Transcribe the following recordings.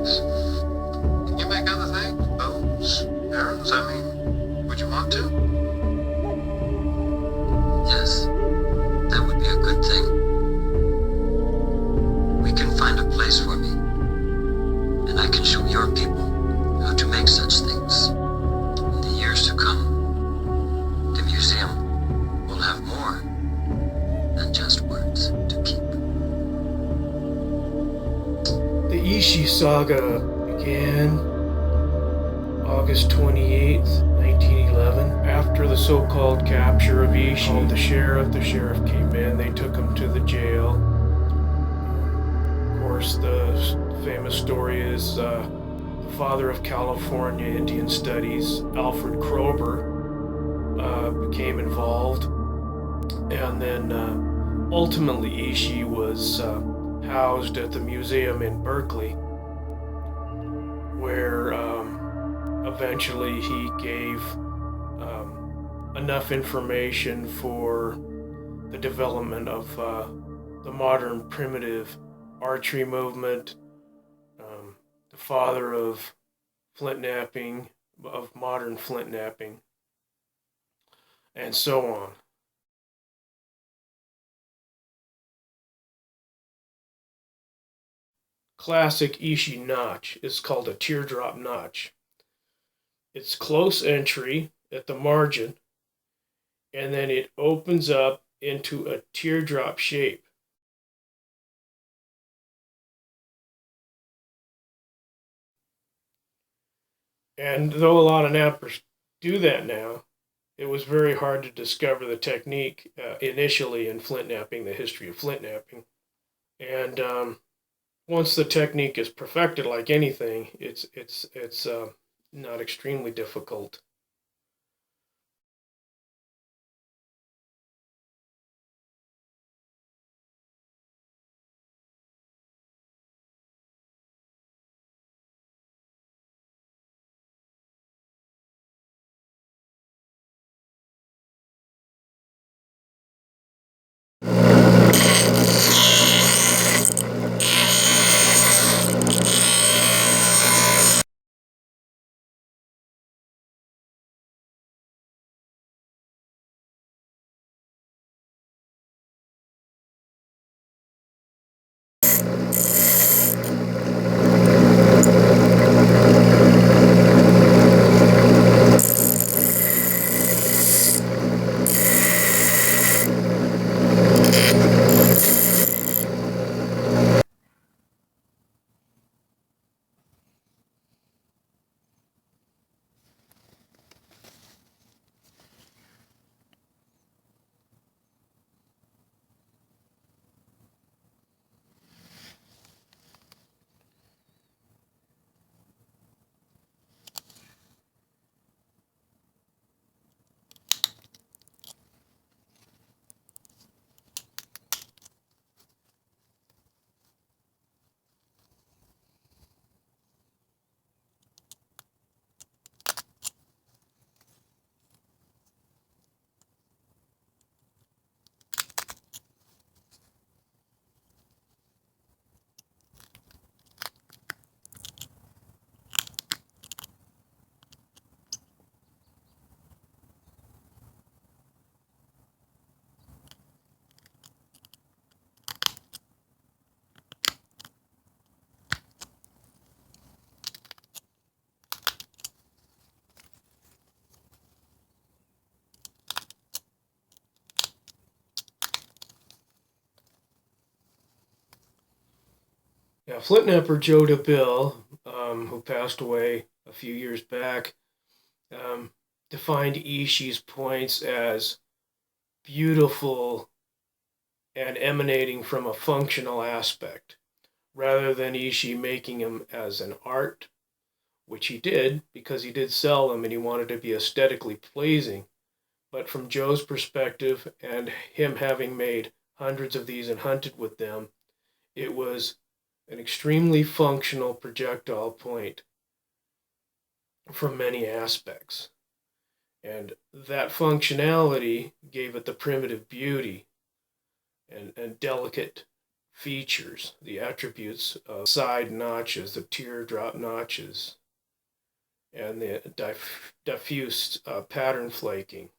things. Can you make other things? Bows, arrows? I mean, would you want to? Yes, that would be a good thing. We can find a place for me, and I can show your people how to make such things. In the years to come, the museum will have more than just words to keep. The Ishi'S saga began August 28th, 1911. After the so-called capture of Ishi, the sheriff came in, they took him to the jail. Of course, the famous story is the father of California Indian Studies, Alfred Kroeber, became involved. And then ultimately Ishi was housed at the museum in Berkeley, where eventually he gave enough information for the development of the modern primitive archery movement, the father of Flintknapping, of modern Flintknapping, and so on. Classic Ishi notch is called a teardrop notch. It's close entry at the margin, and then it opens up into a teardrop shape. And though a lot of knappers do that now, it was very hard to discover the technique initially in flint knapping, the history of flint knapping. And once the technique is perfected, like anything, it's not extremely difficult. Now, flint napper Joe DeBill, who passed away a few years back, defined Ishi's points as beautiful and emanating from a functional aspect, rather than Ishi making them as an art, which he did because he did sell them and he wanted to be aesthetically pleasing. But from Joe's perspective, and him having made hundreds of these and hunted with them, it was an extremely functional projectile point from many aspects. And that functionality gave it the primitive beauty and delicate features, the attributes of side notches, the teardrop notches, and the diffuse pattern flaking.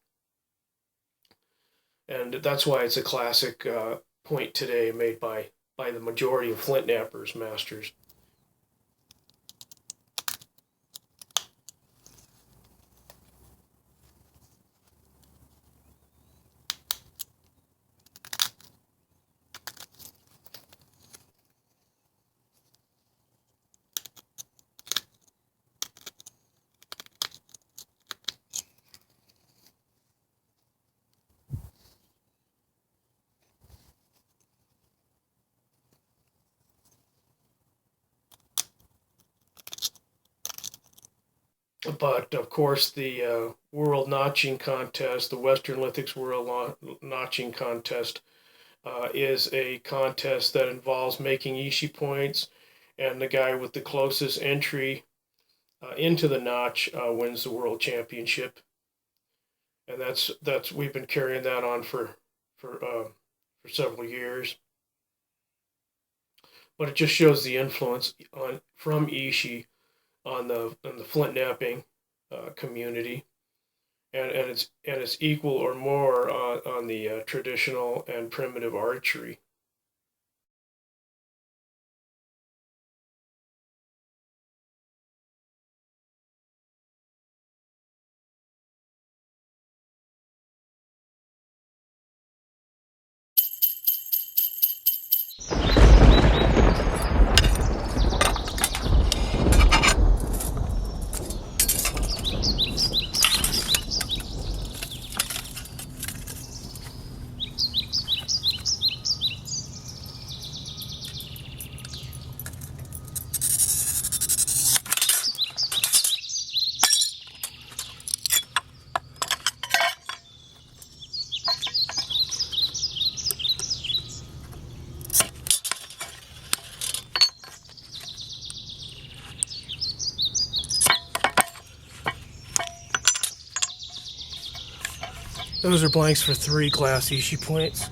And that's why it's a classic point today made by the majority of flint knappers, masters. But of course, the World Notching Contest, the Western Lithics World Notching Contest, is a contest that involves making Ishi points, and the guy with the closest entry into the notch wins the world championship. And that's we've been carrying that on for several years. But it just shows the influence from Ishi on the flint knapping community, and it's equal or more on the traditional and primitive archery. Those are blanks for 3 glass Ishi points.